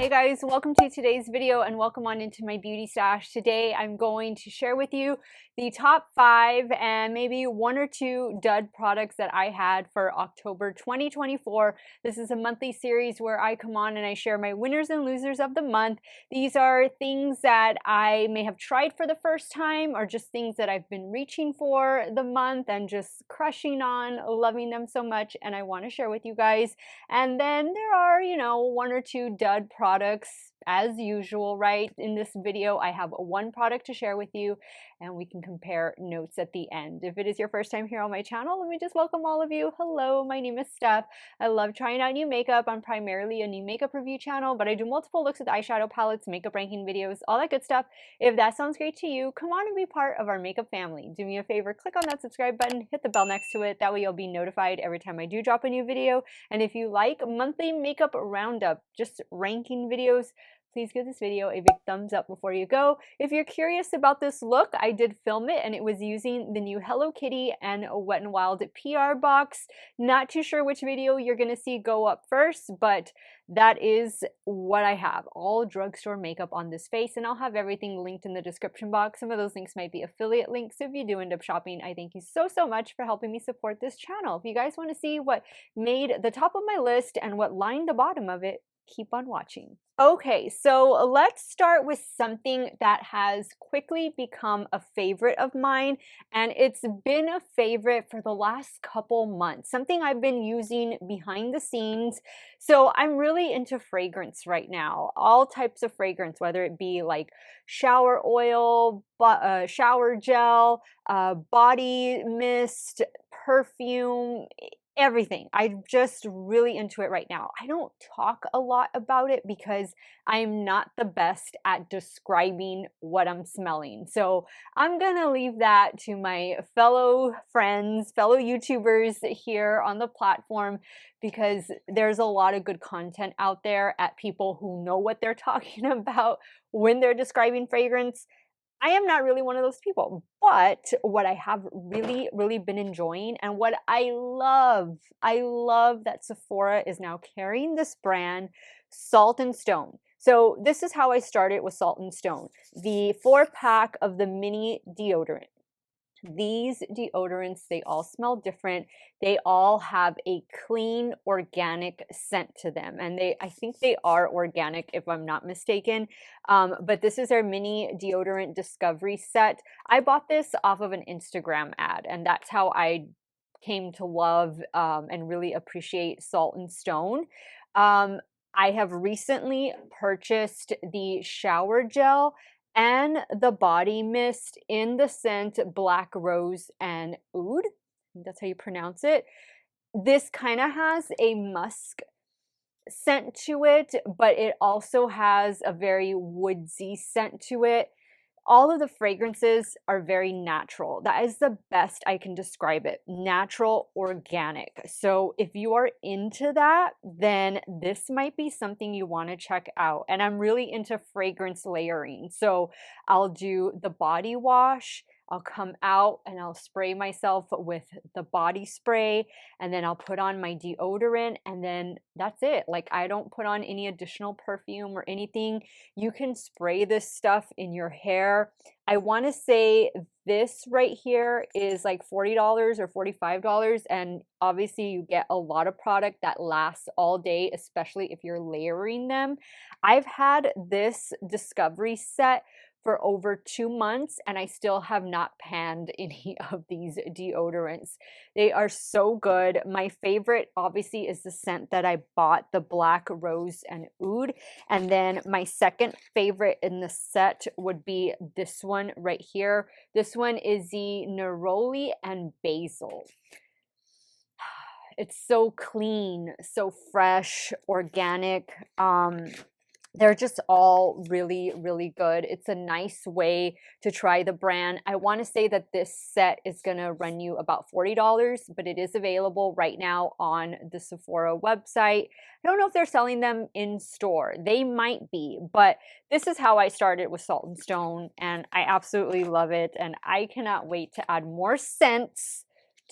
Hey guys, welcome to today's video and welcome on into my beauty stash. Today I'm going to share with you the top 5 and maybe 1 or 2 dud products that I had for October 2024. This is a monthly series where I come on and I share my winners and losers of the month. These are things that I may have tried for the first time or just things that I've been reaching for the month and just crushing on, loving them so much, and I want to share with you guys. And then there are, 1 or 2 dud products as usual, right? In this video, I have 1 product to share with you and we can compare notes at the end. If it is your first time here on my channel, let me just welcome all of you. Hello, my name is Steff. I love trying out new makeup. I'm primarily a new makeup review channel, but I do multiple looks with eyeshadow palettes, makeup ranking videos, all that good stuff. If that sounds great to you, come on and be part of our makeup family. Do me a favor, click on that subscribe button, hit the bell next to it. That way you'll be notified every time I do drop a new video. And if you like monthly makeup roundup, just ranking videos, please give this video a big thumbs up before you go. If you're curious about this look, I did film it and it was using the new Hello Kitty and Wet n Wild PR box. Not too sure which video you're going to see go up first, but that is what I have. All drugstore makeup on this face, and I'll have everything linked in the description box. Some of those links might be affiliate links. So if you do end up shopping, I thank you so much for helping me support this channel. If you guys want to see what made the top of my list and what lined the bottom of it, keep on watching. Okay, so let's start with something that has quickly become a favorite of mine, and it's been a favorite for the last couple months, something I've been using behind the scenes. So I'm really into fragrance right now, all types of fragrance, whether it be like shower oil, shower gel, body mist, perfume, everything. I'm just really into it right now. I don't talk a lot about it because I'm not the best at describing what I'm smelling. So I'm gonna leave that to my fellow friends, fellow YouTubers here on the platform, because there's a lot of good content out there at people who know what they're talking about when they're describing fragrance. I am not really one of those people, but what I have really been enjoying, and what I love that Sephora is now carrying this brand, Salt and Stone. So this is how I started with Salt and Stone. The 4-pack of the mini deodorant. These deodorants, they all smell different. They all have a clean, organic scent to them. And I think they are organic if I'm not mistaken. But this is our mini deodorant discovery set. I bought this off of an Instagram ad, and that's how I came to love and really appreciate Salt and Stone. I have recently purchased the shower gel and the body mist in the scent Black Rose and Oud. I think that's how you pronounce it. This kind of has a musk scent to it, but it also has a very woodsy scent to it. All of the fragrances are very natural. That is the best I can describe it. Natural, organic. So if you are into that, then this might be something you want to check out. And I'm really into fragrance layering. So I'll do the body wash. I'll come out and I'll spray myself with the body spray, and then I'll put on my deodorant, and then that's it. Like, I don't put on any additional perfume or anything. You can spray this stuff in your hair. I want to say this right here is like $40 or $45, and obviously you get a lot of product that lasts all day, especially if you're layering them. I've had this discovery set for over 2 months, and I still have not panned any of these deodorants. They are so good. My favorite obviously is the scent that I bought, the Black Rose and Oud. And then my second favorite in the set would be this one right here. This one is the Neroli and Basil. It's so clean, so fresh, organic. They're just all really good. It's a nice way to try the brand. I want to say that this set is going to run you about $40, but it is available right now on the Sephora website. I don't know if they're selling them in store. They might be, but this is how I started with Salt and Stone, and I absolutely love it, and I cannot wait to add more scents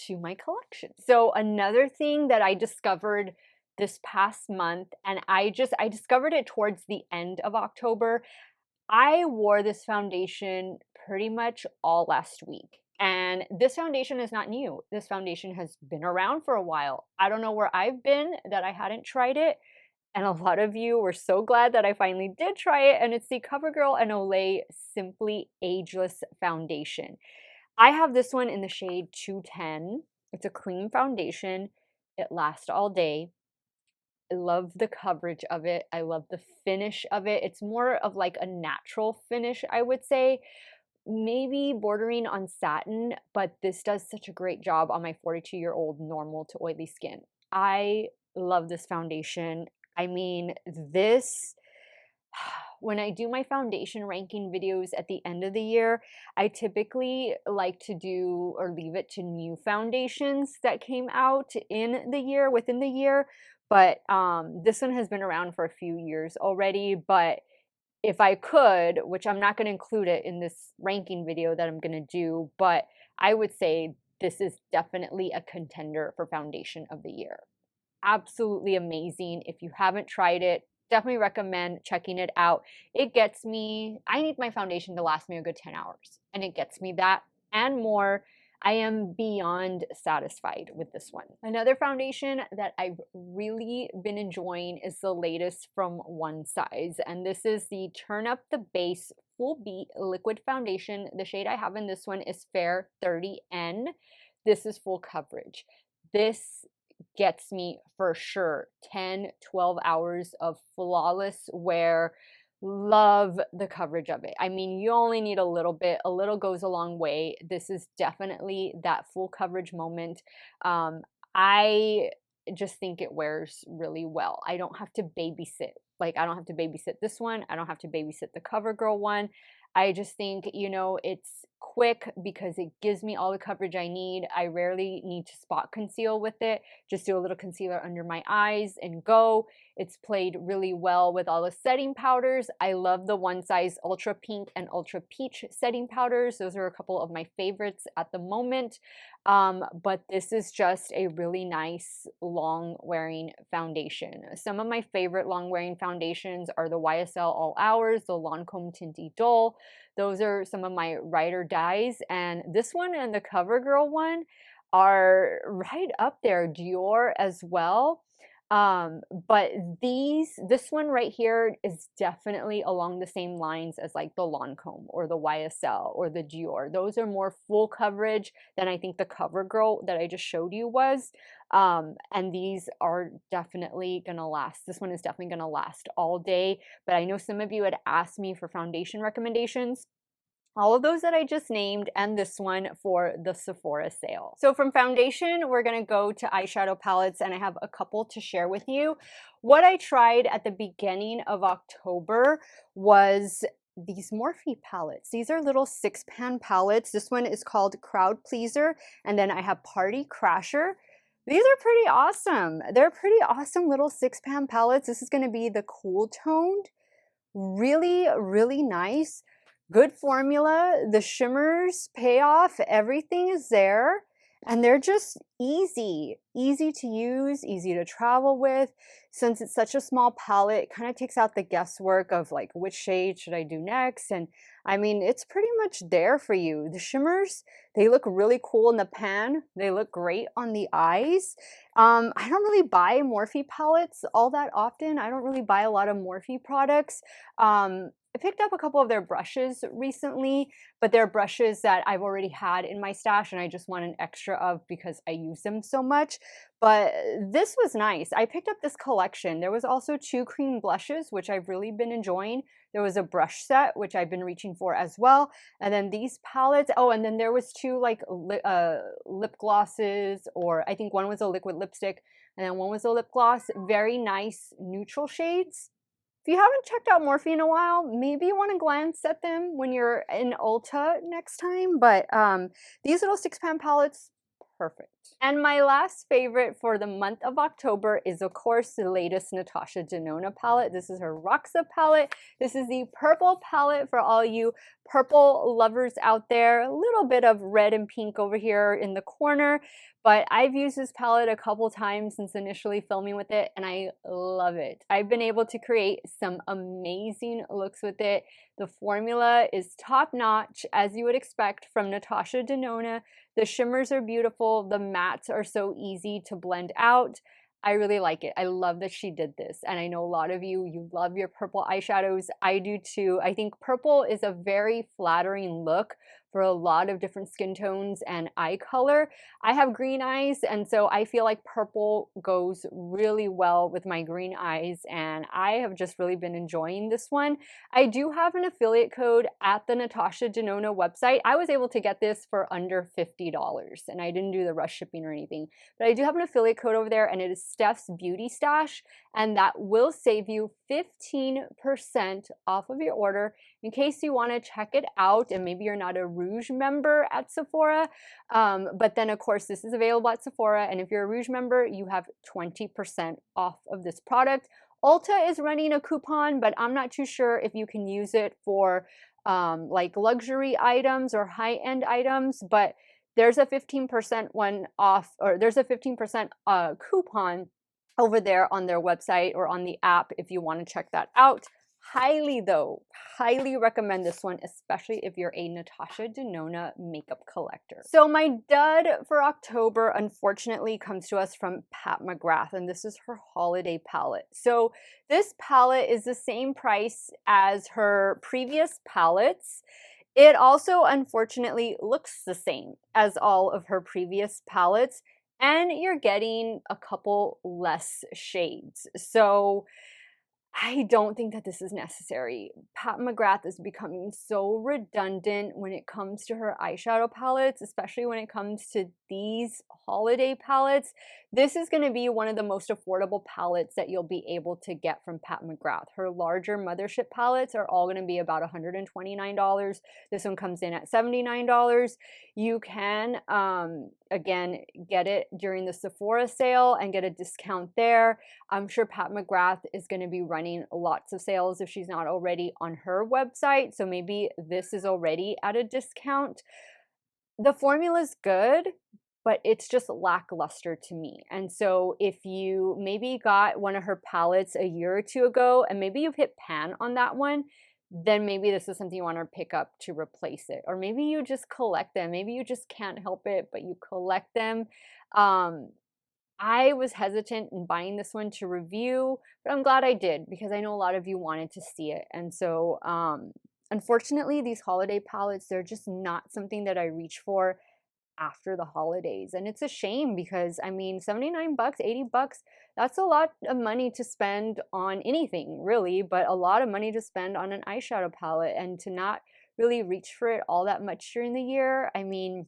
to my collection. So another thing that I discovered this past month, and I discovered it towards the end of October. I wore this foundation pretty much all last week. And this foundation is not new. This foundation has been around for a while. I don't know where I've been that I hadn't tried it. And a lot of you were so glad that I finally did try it. And it's the CoverGirl and Olay Simply Ageless Foundation. I have this one in the shade 210. It's a cream foundation. It lasts all day. I love the coverage of it. I love the finish of it. It's more of like a natural finish, I would say. Maybe bordering on satin, but this does such a great job on my 42-year-old normal to oily skin. I love this foundation. I mean, this, when I do my foundation ranking videos at the end of the year, I typically like to do or leave it to new foundations that came out in the year, within the year. But this one has been around for a few years already. But if I could, which I'm not going to include it in this ranking video that I'm going to do, but I would say this is definitely a contender for foundation of the year. Absolutely amazing. If you haven't tried it, definitely recommend checking it out. It gets me, I need my foundation to last me a good 10 hours, and it gets me that and more. I am beyond satisfied with this one. Another foundation that I've really been enjoying is the latest from One Size, and this is the Turn Up the Base Full Beat Liquid Foundation. The shade I have in this one is Fair 30N. This is full coverage. This gets me for sure 10-12 hours of flawless wear. Love the coverage of it. I mean, you only need a little bit. A little goes a long way. This is definitely that full coverage moment. I just think it wears really well. I don't have to babysit. Like, I don't have to babysit this one. I don't have to babysit the CoverGirl one. I just think, you know, it's quick because it gives me all the coverage I need. I rarely need to spot conceal with it. Just do a little concealer under my eyes and go. It's played really well with all the setting powders. I love the One Size Ultra Pink and Ultra Peach setting powders. Those are a couple of my favorites at the moment. But this is just a really nice long wearing foundation. Some of my favorite long wearing foundations are the YSL All Hours, the Lancome Tinty Dull. Those are some of my ride or dies, and this one and the CoverGirl one are right up there. Dior as well. But this one right here is definitely along the same lines as like the Lancome or the YSL or the Dior. Those are more full coverage than I think the CoverGirl that I just showed you was. And these are definitely gonna last. This one is definitely gonna last all day. But I know some of you had asked me for foundation recommendations. All of those that I just named and this one for the Sephora sale. So from foundation, we're gonna go to eyeshadow palettes, and I have a couple to share with you. What I tried at the beginning of October was these Morphe palettes. These are little 6-pan palettes. This one is called Crowd Pleaser, and then I have Party Crasher. These are pretty awesome. They're pretty awesome little 6-pan palettes. This is gonna be the cool toned. Really, really nice. Good formula. The shimmers pay off. Everything is there. And they're just easy to use, easy to travel with. Since it's such a small palette, it kind of takes out the guesswork of like, which shade should I do next? And I mean, it's pretty much there for you. The shimmers, they look really cool in the pan. They look great on the eyes. I don't really buy Morphe palettes all that often. I don't really buy a lot of Morphe products. I picked up a couple of their brushes recently, but they're brushes that I've already had in my stash and I just want an extra of because I use them so much. But this was nice. I picked up this collection. There was also 2 cream blushes, which I've really been enjoying. There was a brush set, which I've been reaching for as well. And then these palettes. Oh, and then there was 2 like lip glosses, or I think one was a liquid lipstick and then one was a lip gloss. Very nice neutral shades. If you haven't checked out Morphe in a while, maybe you want to glance at them when you're in Ulta next time. But these little 6-pan palettes, perfect. And my last favorite for the month of October is, of course, the latest Natasha Denona palette. This is her Roxa palette. This is the purple palette for all you purple lovers out there. A little bit of red and pink over here in the corner. But I've used this palette a couple times since initially filming with it, and I love it. I've been able to create some amazing looks with it. The formula is top notch, as you would expect from Natasha Denona. The shimmers are beautiful. The mattes are so easy to blend out. I really like it. I love that she did this. And I know a lot of you love your purple eyeshadows. I do too. I think purple is a very flattering look for a lot of different skin tones and eye color. I have green eyes, and so I feel like purple goes really well with my green eyes, and I have just really been enjoying this one. I do have an affiliate code at the Natasha Denona website. I was able to get this for under $50, and I didn't do the rush shipping or anything, but I do have an affiliate code over there, and it is Steff's Beauty Stash, and that will save you 15% off of your order in case you want to check it out, and maybe you're not a Rouge member at Sephora. But then, of course, this is available at Sephora, and if you're a Rouge member, you have 20% off of this product. Ulta is running a coupon, but I'm not too sure if you can use it for like luxury items or high-end items, but there's a 15% one off, or there's a 15% coupon over there on their website or on the app if you want to check that out. Highly recommend this one, especially if you're a Natasha Denona makeup collector. So my dud for October, unfortunately, comes to us from Pat McGrath, and this is her holiday palette. So this palette is the same price as her previous palettes. It also, unfortunately, looks the same as all of her previous palettes, and you're getting a couple less shades. So I don't think that this is necessary. Pat McGrath is becoming so redundant when it comes to her eyeshadow palettes, especially when it comes to these holiday palettes. This is going to be one of the most affordable palettes that you'll be able to get from Pat McGrath. Her larger mothership palettes are all going to be about $129. This one comes in at $79. You can, again, get it during the Sephora sale and get a discount there. I'm sure Pat McGrath is going to be running lots of sales if she's not already on her website. So maybe this is already at a discount. The formula's good, but it's just lackluster to me. And so if you maybe got one of her palettes a year or two ago and maybe you've hit pan on that one, then maybe this is something you want to pick up to replace it. Or maybe you just collect them. Maybe you just can't help it, but you collect them. I was hesitant in buying this one to review, but I'm glad I did because I know a lot of you wanted to see it. And so, unfortunately, these holiday palettes, they're just not something that I reach for after the holidays. And it's a shame because, I mean, 79 bucks, 80 bucks, that's a lot of money to spend on anything, really, but a lot of money to spend on an eyeshadow palette and to not really reach for it all that much during the year. I mean,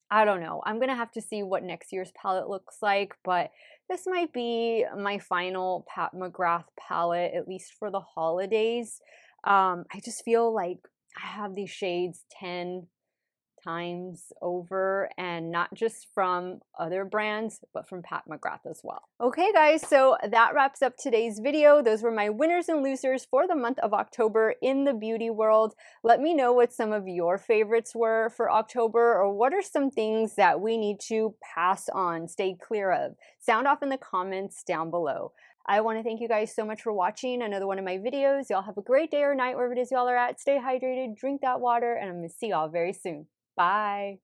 I don't know. I'm going to have to see what next year's palette looks like, but this might be my final Pat McGrath palette, at least for the holidays. I just feel like I have these shades 10 times over, and not just from other brands, but from Pat McGrath as well. Okay guys, so that wraps up today's video. Those were my winners and losers for the month of October in the beauty world. Let me know what some of your favorites were for October, or what are some things that we need to pass on, stay clear of. Sound off in the comments down below. I want to thank you guys so much for watching another one of my videos. Y'all have a great day or night wherever it is y'all are at. Stay hydrated, drink that water, and I'm going to see y'all very soon. Bye.